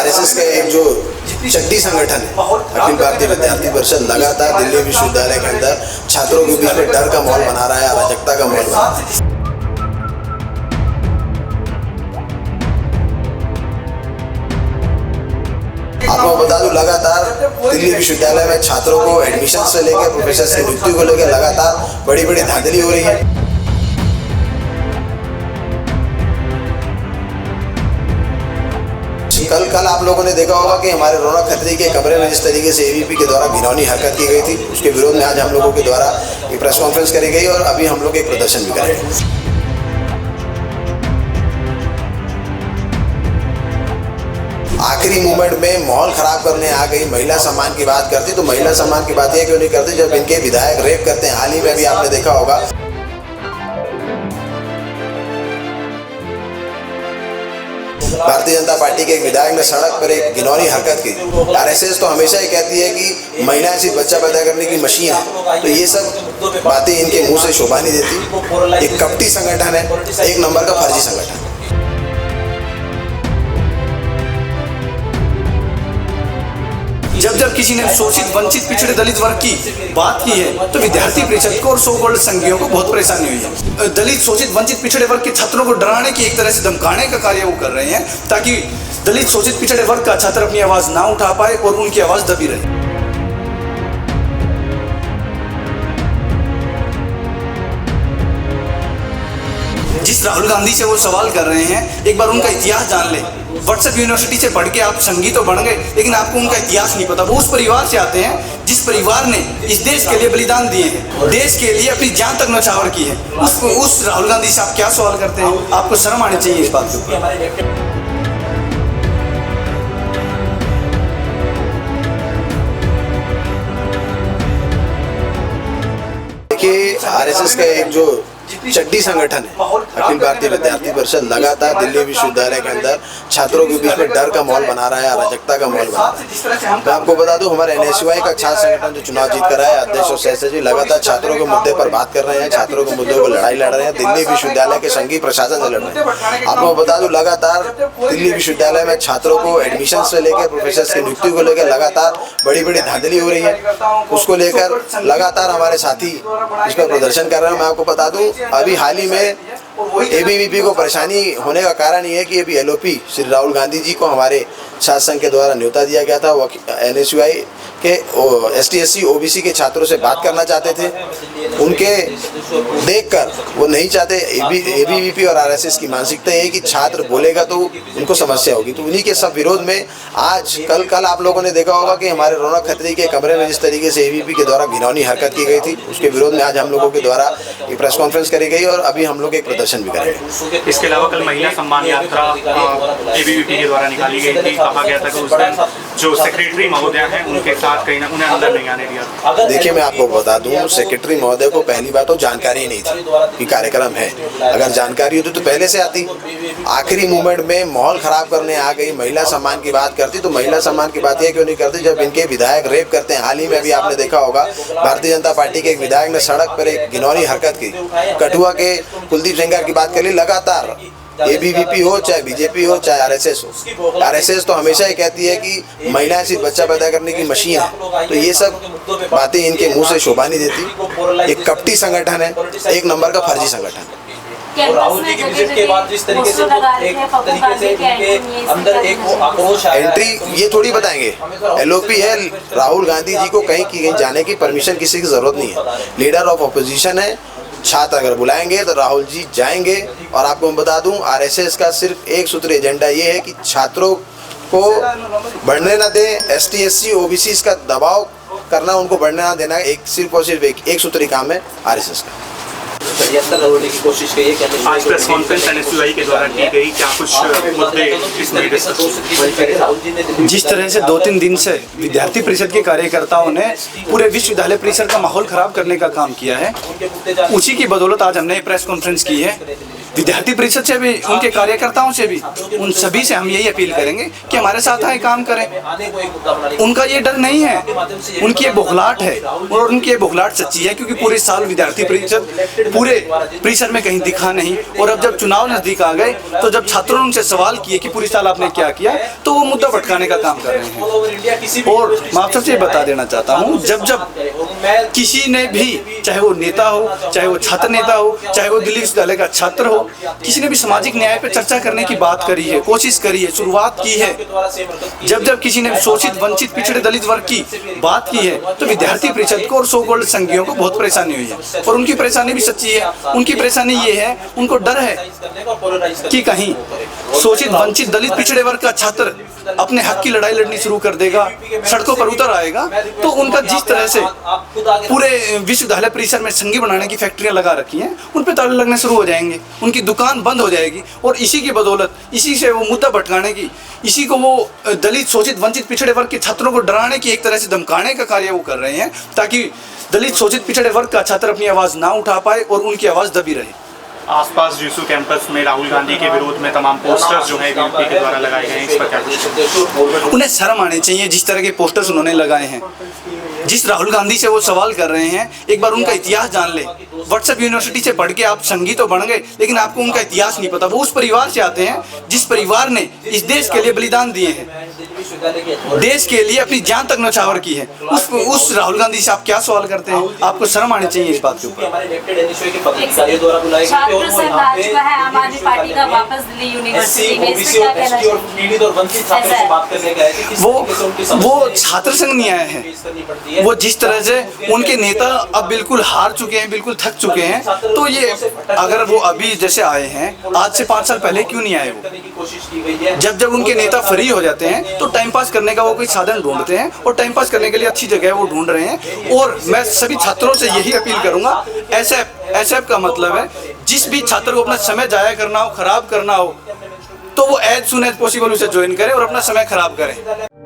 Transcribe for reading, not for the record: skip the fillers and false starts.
RSS का एक जो चड्डी संगठन है अखिल भारतीय विद्यार्थी परिषद लगातार दिल्ली विश्वविद्यालय के अंदर छात्रों के बीच में डर का माहौल बना रहा है, अराजकता का माहौल बना रहा है। आपको बता दूं, लगातार दिल्ली विश्वविद्यालय में छात्रों को एडमिशन से लेकर प्रोफेसर की नियुक्ति को लेकर लगातार बड़ी बड़ी धांधली हो रही है। कल आप लोगों ने देखा होगा कि हमारे रौनक खत्री के कमरे में जिस तरीके से एबीवीपी के द्वारा घिनौनी हरकत की गई थी, उसके विरोध में आज हम लोगों के द्वारा एक प्रेस कॉन्फ्रेंस करी गई और अभी हम लोग एक प्रदर्शन भी करेंगे। आखिरी मोमेंट में माहौल खराब करने आ गई, महिला सम्मान की बात करती, तो महिला सम्मान की बात ये क्यों नहीं करती जब इनके विधायक रेप करते हैं। हाल ही में भी आपने देखा होगा भारतीय जनता पार्टी के एक विधायक ने सड़क पर एक घिनौनी हरकत की। आरएसएस तो हमेशा ही कहती है कि महिलाएं सिर्फ बच्चा पैदा करने की मशीन है, तो ये सब बातें इनके मुंह से शोभा नहीं देती। एक कपटी संगठन है, एक नंबर का फर्जी संगठन। जब किसी ने शोषित वंचित पिछड़े दलित वर्ग की बात की है तो विद्यार्थी परिषद को और सो कॉल्ड संघियों को बहुत परेशानी हुई है। दलित शोषित वंचित पिछड़े वर्ग के छात्रों को डराने की, एक तरह से धमकाने का कार्य वो कर रहे हैं ताकि दलित शोषित पिछड़े वर्ग का छात्र अपनी आवाज ना उठा पाए और उनकी आवाज दबी रहे। जिस राहुल गांधी से वो सवाल कर रहे हैं, एक बार उनका इतिहास जान ले। व्हाट्सएप यूनिवर्सिटी से पढ़ के आप संघी तो बन गए, लेकिन आपको उनका इतिहास नहीं पता। वो उस परिवार से आते हैं जिस परिवार ने इस देश के लिए बलिदान दिए हैं, देश के लिए अपनी जान तक न्यौछावर की है। उस राहुल गांधी से आप क्या सवाल करते हैं? आपको शर्म आनी चाहिए इस बात को। देखिए, आरएसएस का एक जो चड्डी संगठन है अखिल भारतीय विद्यार्थी परिषद लगातार दिल्ली विश्वविद्यालय के अंदर छात्रों के बीच में डर का माहौल बना रहा है, अराजकता का माहौल बना रहा है। मैं आपको बता दूं, हमारे एनएसयूआई का छात्र संगठन जो चुनाव जीत कर आया है, अध्यक्ष और सहसचिव लगातार छात्रों के मुद्दे पर बात कर रहे हैं, छात्रों के मुद्दों को लड़ाई लड़ रहे हैं, दिल्ली विश्वविद्यालय के संघीय प्रशासन से लड़ रहे हैं। आपको बता दूं, लगातार दिल्ली विश्वविद्यालय में छात्रों को एडमिशन से लेकर प्रोफेसर की नियुक्ति को लेकर लगातार बड़ी बड़ी धांधली हो रही है। उसको लेकर लगातार हमारे साथी इस पर प्रदर्शन कर रहे हैं। मैं आपको बता दूं, अभी हाल ही में एबीवीपी को परेशानी होने का कारण ये है कि अभी एलओपी श्री राहुल गांधी जी को हमारे छात्र संघ के द्वारा न्योता दिया गया था। वो एनएसयूआई के एसटी/एससी ओबीसी के छात्रों से बात करना चाहते थे, उनके देखकर वो नहीं चाहते। एबीवीपी और आरएसएस की मानसिकता है कि छात्र बोलेगा तो उनको समस्या होगी, तो उन्हीं के सब विरोध में आज कल आप लोगों ने देखा होगा कि हमारे रौनक खत्री के कमरे में जिस तरीके से एबीवीपी के द्वारा घिनौनी हरकत की गई थी, उसके विरोध में आज हम लोगों के द्वारा एक प्रेस कॉन्फ्रेंस करी गई और अभी हम लोग एक प्रदर्शन भी करेंगे। इसके अलावा कल महिला सम्मान यात्रा एबीवीपी के द्वारा निकाली गई थी। कहा गया था कि उस दिन जो सेक्रेटरी महोदय हैं उनके साथ कहीं ना उन्हें अंदर नहीं आने दिया। देखिए, मैं आपको बता दूं, सेक्रेटरी महोदय को पहली बात तो जानकारी नहीं थी कि कार्यक्रम है। अगर जानकारी होती तो पहले से आती। आखिरी मोमेंट में माहौल खराब करने आ गई, महिला सम्मान की बात करती, तो महिला सम्मान की बात ये क्यों नहीं करती जब इनके विधायक रेप करते हैं। हाल ही में भी आपने देखा होगा भारतीय जनता पार्टी के एक विधायक ने सड़क पर एक घिनौनी हरकत की। कठुआ के कुलदीप सेंगर की बात कर ली। लगातार एबीवीपी हो, चाहे बीजेपी हो, चाहे आरएसएस हो, आरएसएस तो हमेशा ही कहती है कि महिलाएं सिर्फ बच्चा पैदा करने की मशीन है, तो ये सब बातें इनके मुंह से शोभा नहीं देती। एक कपटी संगठन है, एक नंबर का फर्जी संगठन। राहुल जी के विजिट के बाद जिस तरीके से एक तरीके से उनके अंदर एक आक्रोश आया, एंट्री ये थोड़ी बताएंगे। एलओपी है, राहुल गांधी जी को कहीं जाने की परमिशन किसी की जरूरत नहीं है। लीडर ऑफ अपोजिशन है, छात्र अगर बुलाएंगे तो राहुल जी जाएंगे। और आपको मैं बता दूं, आरएसएस का सिर्फ एक सूत्री एजेंडा ये है कि छात्रों को बढ़ने ना दें, एसटी/एससी ओबीसी का दबाव करना, उनको बढ़ने ना देना, एक सिर्फ और सिर्फ एक सूत्री काम है आरएसएस का। की कोशिश की है। आज प्रेस कॉन्फ्रेंस एनएसयूआई के द्वारा की गई, क्या कुछ मुद्दे इसमें डिस्कस हुए? जिस तरह से 2-3 दिन से विद्यार्थी परिषद के कार्यकर्ताओं ने पूरे विश्वविद्यालय परिसर का माहौल खराब करने का काम किया है, उसी की बदौलत आज हमने प्रेस कॉन्फ्रेंस की है। विद्यार्थी परिषद से भी, उनके कार्यकर्ताओं से भी, उन सभी से हम यही अपील करेंगे कि हमारे साथ आए, काम करें। उनका ये डर नहीं है, उनकी ये बौखलाहट है, और उनकी ये बौखलाहट सच्ची है, क्योंकि पूरे साल विद्यार्थी परिषद पूरे परिसर में कहीं दिखा नहीं। और अब जब चुनाव नजदीक आ गए तो जब छात्रों ने उनसे सवाल किए कि पूरे साल आपने क्या किया, तो वो मुद्दा भटकाने का काम कर रहे हैं। और मैं आप सबसे बता देना चाहता हूँ, जब किसी ने भी, चाहे वो नेता हो, चाहे वो छात्र नेता हो, चाहे वो दिल्ली विश्वविद्यालय का छात्र हो, किसी ने भी सामाजिक न्याय पर चर्चा करने की बात करी है, कोशिश करी है, शुरुआत की है, जब किसी ने शोषित, वंचित, पिछड़े दलित वर्ग की बात की है, तो विद्यार्थी परिषद को और सो कॉल्ड संघियों को बहुत परेशानी हुई है। और उनकी परेशानी भी सच्ची है। उनकी परेशानी ये है, उनको डर है कि कहीं शोषित, वंचित, दलित, पिछड़े वर्ग का छात्र अपने हक की लड़ाई लड़नी शुरू कर देगा, सड़कों पर उतर आएगा, तो उनका जिस तरह से पूरे विश्वविद्यालय परिसर में संघी बनाने की फैक्ट्रियां लगा रखी हैं, उन पे ताले लगने शुरू हो जाएंगे, उनकी दुकान बंद हो जाएगी। और इसी की बदौलत, इसी से वो मुद्दा भटकाने की, इसी को वो दलित, शोषित, वंचित, पिछड़े वर्ग के छात्रों को डराने की, एक तरह से धमकाने का कार्य वो कर रहे हैं, ताकि दलित, शोषित, पिछड़े वर्ग का छात्र अपनी आवाज़ ना उठा पाए और उनकी आवाज़ दबी रहे। आसपास जीसू कैंपस में राहुल गांधी के विरोध में तमाम पोस्टर्स जो है बीजेपी के द्वारा लगाए गए हैं, इस पर क्या कुछ? उन्हें शर्म आनी चाहिए जिस तरह के पोस्टर्स उन्होंने लगाए हैं। जिस राहुल गांधी से वो सवाल कर रहे हैं, एक बार उनका इतिहास जान ले। व्हाट्सएप यूनिवर्सिटी से पढ़ के आप संघी तो बन गए, लेकिन आपको उनका इतिहास नहीं पता। वो उस परिवार से आते हैं जिस परिवार ने इस देश के लिए बलिदान दिए हैं, देश के लिए अपनी जान तक न्यौछावर की है। उस राहुल गांधी से आप क्या सवाल करते हैं? आपको शर्म आनी चाहिए इस बात के ऊपर। छात्र संघ आज का है आम आदमी पार्टी का वापस दिल्ली यूनिवर्सिटी में, इस पे क्या कहना चाहिए? वो छात्र संघ नहीं आए हैं। वो जिस तरह से उनके नेता अब बिल्कुल हार चुके हैं, बिल्कुल थक चुके हैं, तो ये अगर वो अभी जैसे आए हैं, आज से 5 साल पहले क्यों नहीं आए वो? जब उनके नेता फ्री हो जाते हैं तो टाइम पास करने का वो कोई साधन ढूंढते हैं, और टाइम पास करने के लिए अच्छी जगह वो ढूंढ रहे हैं। और मैं सभी छात्रों से यही अपील करूंगा, एसएफ का मतलब है जिस भी छात्र को अपना समय जाया करना हो, खराब करना हो, तो वो एज सुन एज पॉसिबल उसे ज्वाइन करे और अपना समय खराब करे।